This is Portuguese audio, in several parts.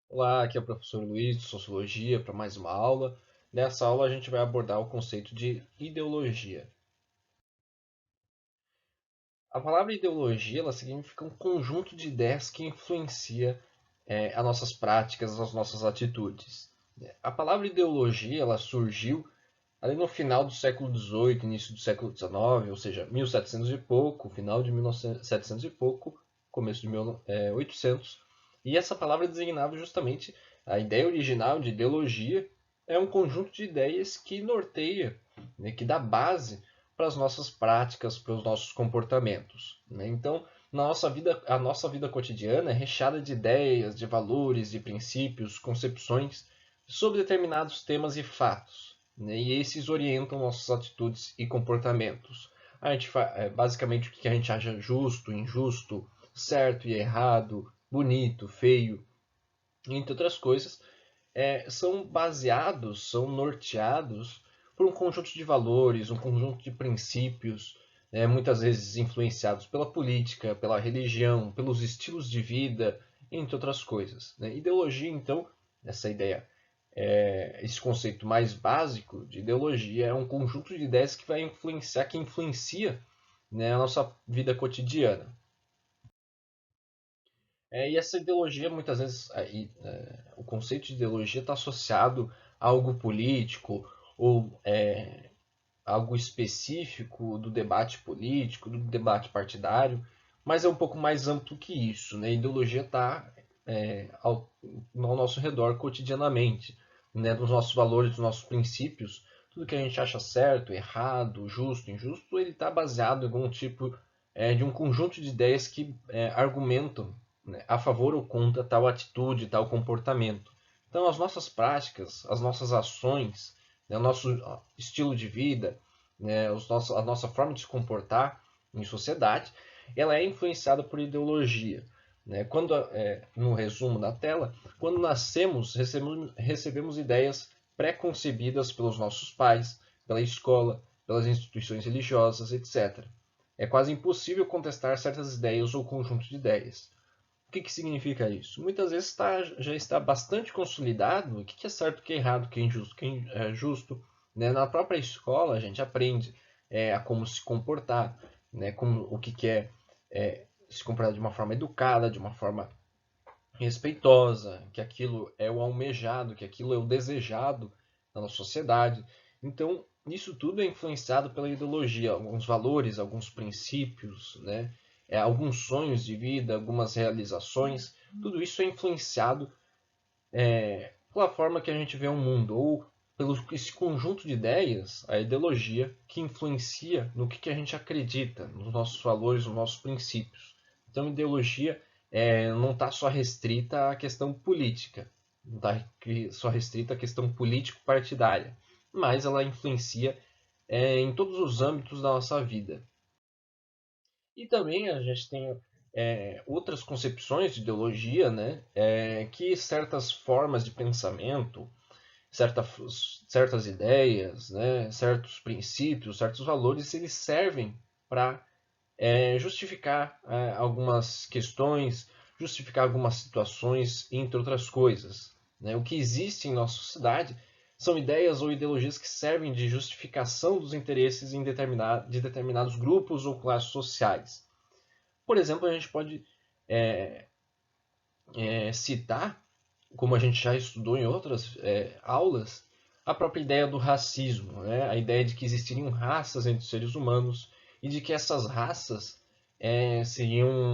Olá, aqui é o professor Luiz de Sociologia para mais uma aula. Nessa aula a gente vai abordar o conceito de ideologia. A palavra ideologia ela significa um conjunto de ideias que influencia as nossas práticas, as nossas atitudes. A palavra ideologia ela surgiu ali no final do século XVIII, início do século XIX, ou seja, 1700 e pouco, final de 1700 e pouco, começo de 1800. E essa palavra designava justamente a ideia original de ideologia, é um conjunto de ideias que norteia, né, que dá base para as nossas práticas, para os nossos comportamentos. Né? Então, a nossa vida cotidiana é recheada de ideias, de valores, de princípios, concepções sobre determinados temas e fatos. Né? E esses orientam nossas atitudes e comportamentos. Basicamente o que a gente acha justo, injusto, certo e errado, bonito, feio, entre outras coisas, são baseados, são norteados por um conjunto de valores, um conjunto de princípios, muitas vezes influenciados pela política, pela religião, pelos estilos de vida, entre outras coisas. Né? Ideologia, então, essa ideia, esse conceito mais básico de ideologia é um conjunto de ideias que vai influenciar, que influencia, né, a nossa vida cotidiana. E essa ideologia, muitas vezes, o conceito de ideologia está associado a algo político ou algo específico do debate político, do debate partidário, mas é um pouco mais amplo que isso. Né? A ideologia está ao nosso redor cotidianamente, né? Dos nossos valores, dos nossos princípios. Tudo que a gente acha certo, errado, justo, injusto, ele está baseado em algum tipo de um conjunto de ideias que argumentam, né, a favor ou contra tal atitude, tal comportamento. Então, as nossas práticas, as nossas ações, né, o nosso estilo de vida, né, a nossa forma de se comportar em sociedade, ela é influenciada por ideologia. Né? No resumo da tela, quando nascemos, recebemos ideias pré-concebidas pelos nossos pais, pela escola, pelas instituições religiosas, etc. É quase impossível contestar certas ideias ou conjunto de ideias. O que significa isso? Muitas vezes já está bastante consolidado o que é certo, o que é errado, o que é injusto, o que é justo. Né? Na própria escola a gente aprende a como se comportar, né? O que se comportar de uma forma educada, de uma forma respeitosa, que aquilo é o almejado, que aquilo é o desejado na nossa sociedade. Então, isso tudo é influenciado pela ideologia, alguns valores, alguns princípios, né? Alguns sonhos de vida, algumas realizações, tudo isso é influenciado pela forma que a gente vê o mundo, ou pelo esse conjunto de ideias, a ideologia, que influencia no que a gente acredita, nos nossos valores, nos nossos princípios. Então, ideologia não está só restrita à questão política, não está só restrita à questão político-partidária, mas ela influencia em todos os âmbitos da nossa vida. E também a gente tem outras concepções de ideologia, né, que certas formas de pensamento, certas ideias, né, certos princípios, certos valores, eles servem para justificar algumas questões, justificar algumas situações, entre outras coisas. Né? O que existe em nossa sociedade são ideias ou ideologias que servem de justificação dos interesses de determinados grupos ou classes sociais. Por exemplo, a gente pode é, citar, como a gente já estudou em outras aulas, a própria ideia do racismo, né? A ideia de que existiriam raças entre os seres humanos e de que essas raças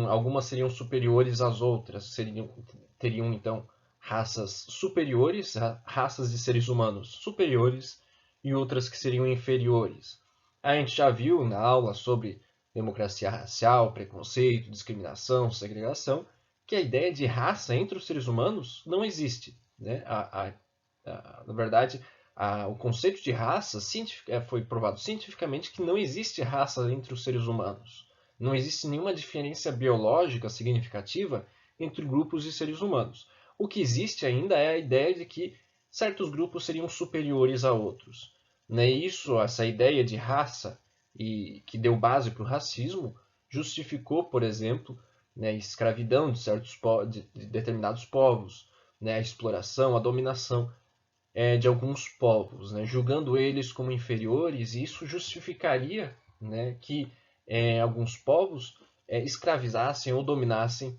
algumas seriam superiores às outras, teriam então raças superiores, raças de seres humanos superiores e outras que seriam inferiores. A gente já viu na aula sobre democracia racial, preconceito, discriminação, segregação, que a ideia de raça entre os seres humanos não existe. Né? Na verdade, o conceito de raça foi provado cientificamente que não existe raça entre os seres humanos. Não existe nenhuma diferença biológica significativa entre grupos de seres humanos. O que existe ainda é a ideia de que certos grupos seriam superiores a outros. Né? Essa ideia de raça, e que deu base para o racismo, justificou, por exemplo, né, escravidão de determinados povos, né, a exploração, a dominação de alguns povos, né, julgando eles como inferiores, e isso justificaria, né, que alguns povos escravizassem ou dominassem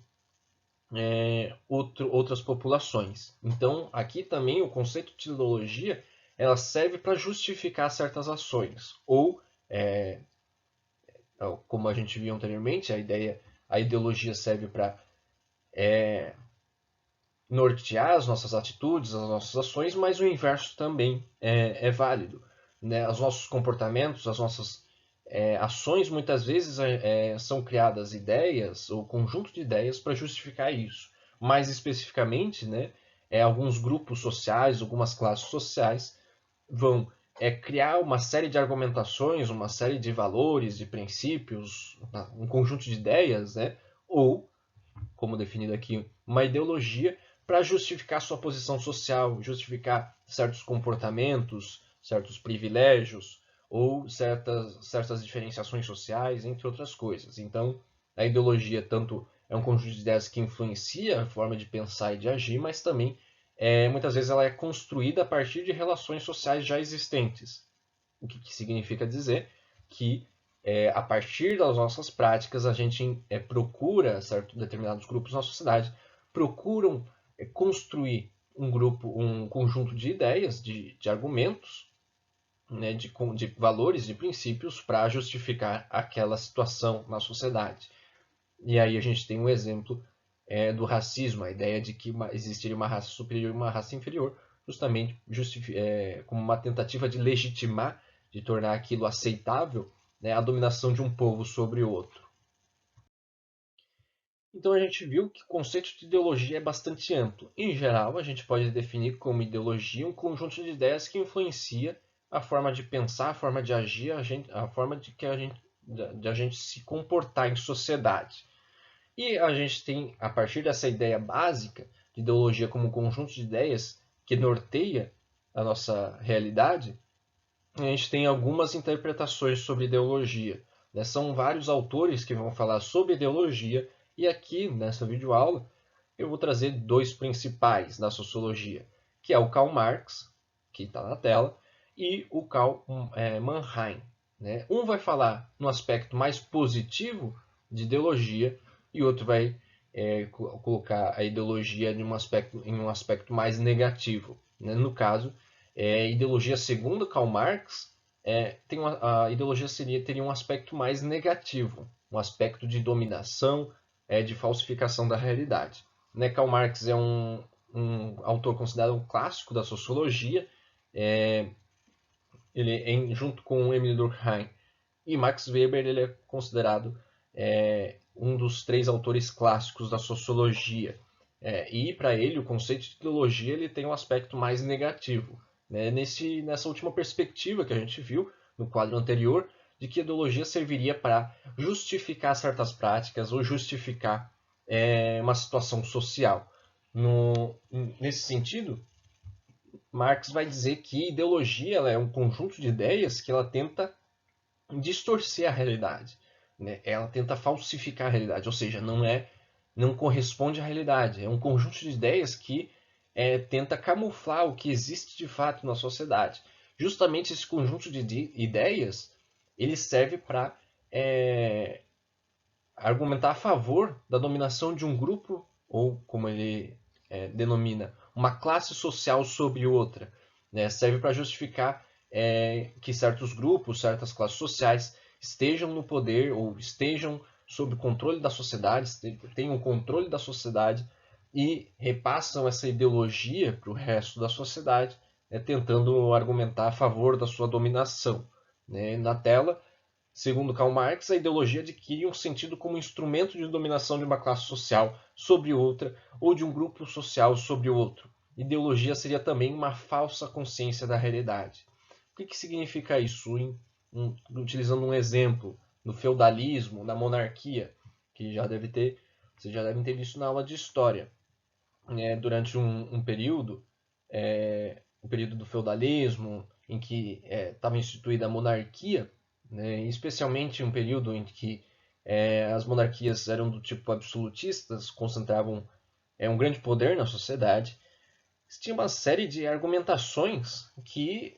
outras populações. Então, aqui também o conceito de ideologia ela serve para justificar certas ações, ou como a gente viu anteriormente, a ideologia serve para nortear as nossas atitudes, as nossas ações, mas o inverso também é válido, né? Os nossos comportamentos, as nossas ações, muitas vezes são criadas ideias ou conjunto de ideias para justificar isso. Mais especificamente, né, alguns grupos sociais, algumas classes sociais vão criar uma série de argumentações, uma série de valores, de princípios, um conjunto de ideias, né, ou como definido aqui, uma ideologia para justificar sua posição social, justificar certos comportamentos, certos privilégios ou certas diferenciações sociais, entre outras coisas. Então, a ideologia tanto é um conjunto de ideias que influencia a forma de pensar e de agir, mas também muitas vezes ela é construída a partir de relações sociais já existentes. O que significa dizer que a partir das nossas práticas, a gente procura, certo, determinados grupos na sociedade, procuram construir um conjunto de ideias, de argumentos, né, de valores, de princípios para justificar aquela situação na sociedade. E aí a gente tem um exemplo do racismo, a ideia de que existiria uma raça superior e uma raça inferior, justamente como uma tentativa de legitimar, de tornar aquilo aceitável, né, a dominação de um povo sobre o outro. Então a gente viu que o conceito de ideologia é bastante amplo. Em geral, a gente pode definir como ideologia um conjunto de ideias que influencia a forma de pensar, a forma de agir, a forma de a gente se comportar em sociedade. E a gente tem, a partir dessa ideia básica de ideologia como um conjunto de ideias que norteia a nossa realidade, a gente tem algumas interpretações sobre ideologia. Né? São vários autores que vão falar sobre ideologia, e aqui nessa videoaula eu vou trazer dois principais da sociologia, que é o Karl Marx, que está na tela, e o Karl Mannheim. Né? Um vai falar no aspecto mais positivo de ideologia e o outro vai colocar a ideologia em um aspecto mais negativo. Né? No caso, a ideologia segundo Karl Marx, a ideologia teria um aspecto mais negativo, um aspecto de dominação, de falsificação da realidade. Né? Karl Marx é um autor considerado um clássico da sociologia, ele junto com Emile Durkheim e Max Weber, ele é considerado um dos três autores clássicos da sociologia. E para ele, o conceito de ideologia ele tem um aspecto mais negativo. Né? Nessa última perspectiva que a gente viu no quadro anterior, de que a ideologia serviria para justificar certas práticas ou justificar uma situação social. Nesse sentido, Marx vai dizer que ideologia ela é um conjunto de ideias que ela tenta distorcer a realidade. Né? Ela tenta falsificar a realidade, ou seja, não corresponde à realidade. É um conjunto de ideias que tenta camuflar o que existe de fato na sociedade. Justamente esse conjunto de ideias ele serve para argumentar a favor da dominação de um grupo, ou como ele denomina, uma classe social sobre outra. Né? Serve para justificar que certos grupos, certas classes sociais estejam no poder ou estejam sob o controle da sociedade, tenham o controle da sociedade e repassam essa ideologia para o resto da sociedade, tentando argumentar a favor da sua dominação. Né? Na tela, segundo Karl Marx, a ideologia adquire um sentido como instrumento de dominação de uma classe social sobre outra ou de um grupo social sobre outro. Ideologia seria também uma falsa consciência da realidade. O que significa isso? Utilizando um exemplo, no feudalismo, na monarquia, que vocês já devem ter visto na aula de história. Durante um período, o período do feudalismo, em que estava instituída a monarquia, né, especialmente um período em que as monarquias eram do tipo absolutistas, concentravam um grande poder na sociedade. Existia uma série de argumentações que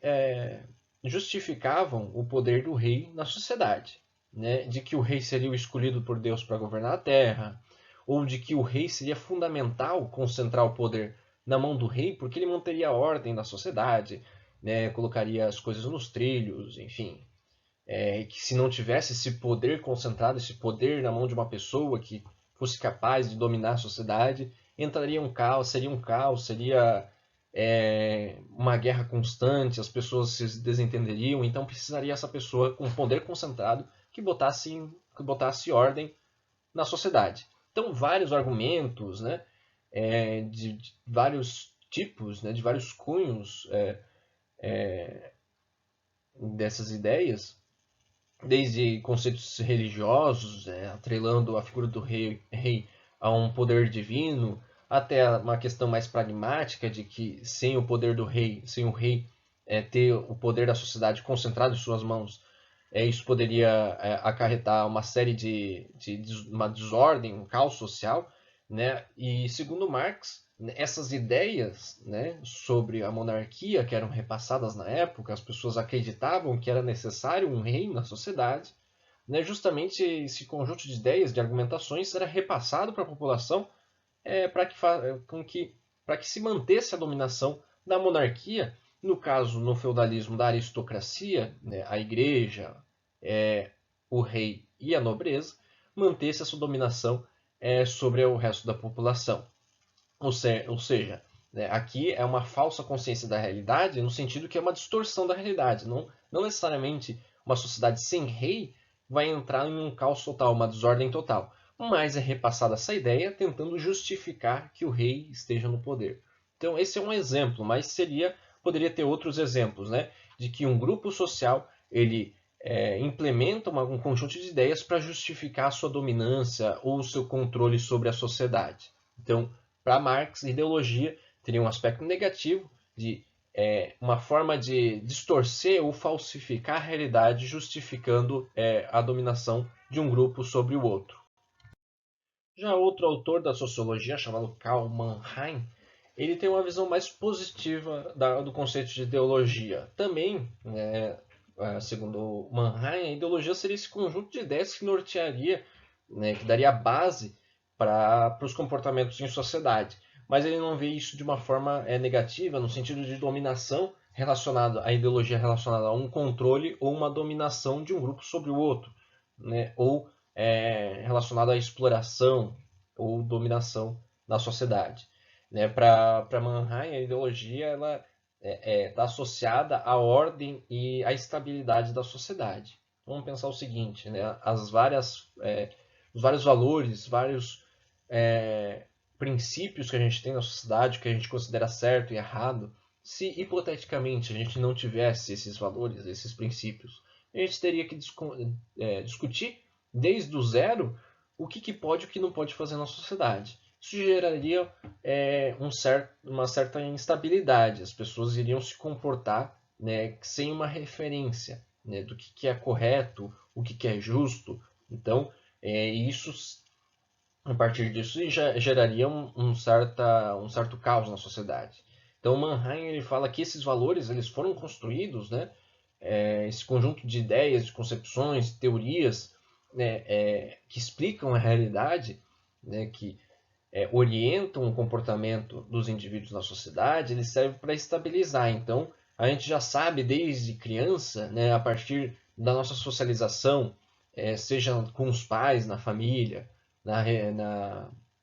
justificavam o poder do rei na sociedade, né? De que o rei seria o escolhido por Deus para governar a terra, ou de que o rei seria fundamental concentrar o poder na mão do rei, porque ele manteria a ordem na sociedade, né? Colocaria as coisas nos trilhos, enfim. Que se não tivesse esse poder concentrado, esse poder na mão de uma pessoa que fosse capaz de dominar a sociedade, entraria um caos, seria uma guerra constante, as pessoas se desentenderiam, então precisaria essa pessoa com poder concentrado que botasse ordem na sociedade. Então, vários argumentos, né, de vários tipos, né, de vários cunhos dessas ideias, desde conceitos religiosos, atrelando a figura do rei a um poder divino, até uma questão mais pragmática de que sem o poder do rei, sem o rei ter o poder da sociedade concentrado em suas mãos, isso poderia acarretar uma série de uma desordem, um caos social, né? E segundo Marx, essas ideias, né, sobre a monarquia que eram repassadas na época, as pessoas acreditavam que era necessário um rei na sociedade, né? Justamente esse conjunto de ideias, de argumentações, era repassado para a população para que se mantesse a dominação da monarquia, no caso, no feudalismo, da aristocracia, né, a igreja, o rei e a nobreza, mantesse essa dominação sobre o resto da população. Ou seja, né, aqui é uma falsa consciência da realidade, no sentido que é uma distorção da realidade. Não necessariamente uma sociedade sem rei vai entrar em um caos total, uma desordem total. Mas é repassada essa ideia tentando justificar que o rei esteja no poder. Então esse é um exemplo, mas poderia ter outros exemplos, né? De que um grupo social ele implementa um conjunto de ideias para justificar a sua dominância ou o seu controle sobre a sociedade. Então, para Marx, ideologia teria um aspecto negativo de uma forma de distorcer ou falsificar a realidade, justificando a dominação de um grupo sobre o outro. Já outro autor da sociologia, chamado Karl Mannheim, ele tem uma visão mais positiva do conceito de ideologia. Também, né, segundo Mannheim, a ideologia seria esse conjunto de ideias que nortearia, né, que daria base para os comportamentos em sociedade. Mas ele não vê isso de uma forma negativa, no sentido de dominação relacionada à ideologia relacionada a um controle ou uma dominação de um grupo sobre o outro, né, ou relacionado à exploração ou dominação da sociedade. Né? Para Mannheim, a ideologia ela está associada à ordem e à estabilidade da sociedade. Vamos pensar o seguinte, né? Os vários valores, vários princípios que a gente tem na sociedade, que a gente considera certo e errado, se hipoteticamente a gente não tivesse esses valores, esses princípios, a gente teria que discutir desde o zero o que pode e o que não pode fazer na sociedade. Isso geraria uma certa instabilidade. As pessoas iriam se comportar, né, sem uma referência, né, do que é correto, o que é justo. Então, isso, a partir disso, já geraria um certo caos na sociedade. Então, Mannheim ele fala que esses valores eles foram construídos, né, esse conjunto de ideias, de concepções, teorias, né, que explicam a realidade, né, que orientam o comportamento dos indivíduos na sociedade, ele serve para estabilizar. Então, a gente já sabe desde criança, né, a partir da nossa socialização, seja com os pais, na família,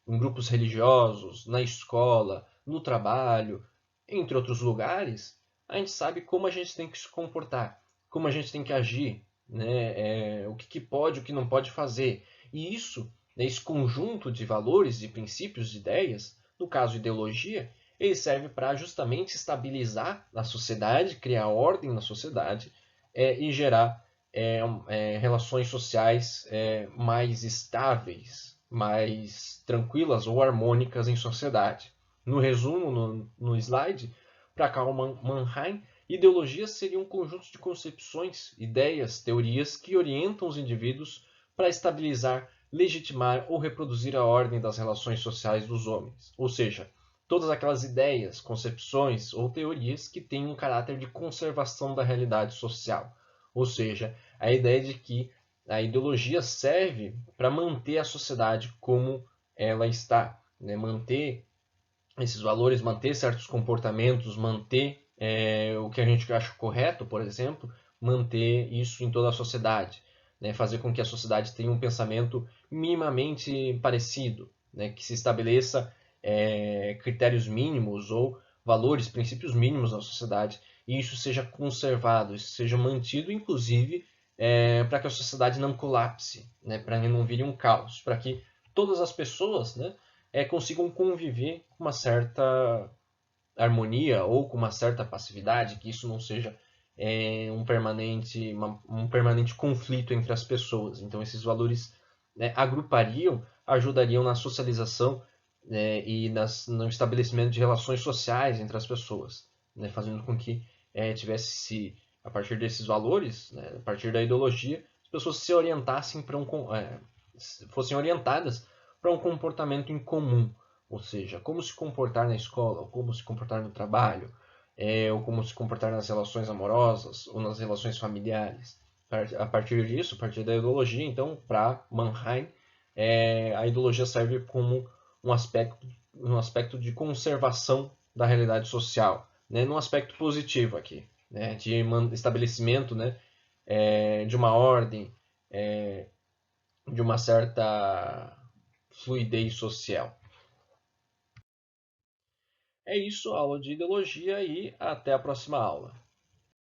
em grupos religiosos, na escola, no trabalho, entre outros lugares, a gente sabe como a gente tem que se comportar, como a gente tem que agir, né, o que pode, o que não pode fazer. E isso, esse conjunto de valores, de princípios, de ideias, no caso ideologia, ele serve para justamente estabilizar a sociedade, criar ordem na sociedade e gerar relações sociais mais estáveis, mais tranquilas ou harmônicas em sociedade. No resumo, no slide, para Karl Mannheim, ideologia seria um conjunto de concepções, ideias, teorias que orientam os indivíduos para estabilizar, legitimar ou reproduzir a ordem das relações sociais dos homens. Ou seja, todas aquelas ideias, concepções ou teorias que têm um caráter de conservação da realidade social. Ou seja, a ideia de que a ideologia serve para manter a sociedade como ela está, né? Manter esses valores, manter certos comportamentos, manter o que a gente acha correto, por exemplo, manter isso em toda a sociedade, né? Fazer com que a sociedade tenha um pensamento minimamente parecido, né? Que se estabeleça critérios mínimos ou valores, princípios mínimos na sociedade, e isso seja conservado, isso seja mantido, inclusive, para que a sociedade não colapse, né? Para que não vire um caos, para que todas as pessoas, né, consigam conviver com uma certa harmonia ou com uma certa passividade, que isso não seja um permanente conflito entre as pessoas. Então, esses valores, né, agrupariam, ajudariam na socialização, né, e no estabelecimento de relações sociais entre as pessoas, né, fazendo com que tivesse, a partir desses valores, né, a partir da ideologia, as pessoas se orientassem para fossem orientadas para um comportamento em comum, ou seja, como se comportar na escola, ou como se comportar no trabalho, ou como se comportar nas relações amorosas ou nas relações familiares. A partir disso, a partir da ideologia, então, para Mannheim, a ideologia serve como um aspecto de conservação da realidade social, né, num aspecto positivo aqui, né, de estabelecimento, né, de uma ordem, de uma certa fluidez social. É isso, aula de ideologia e até a próxima aula.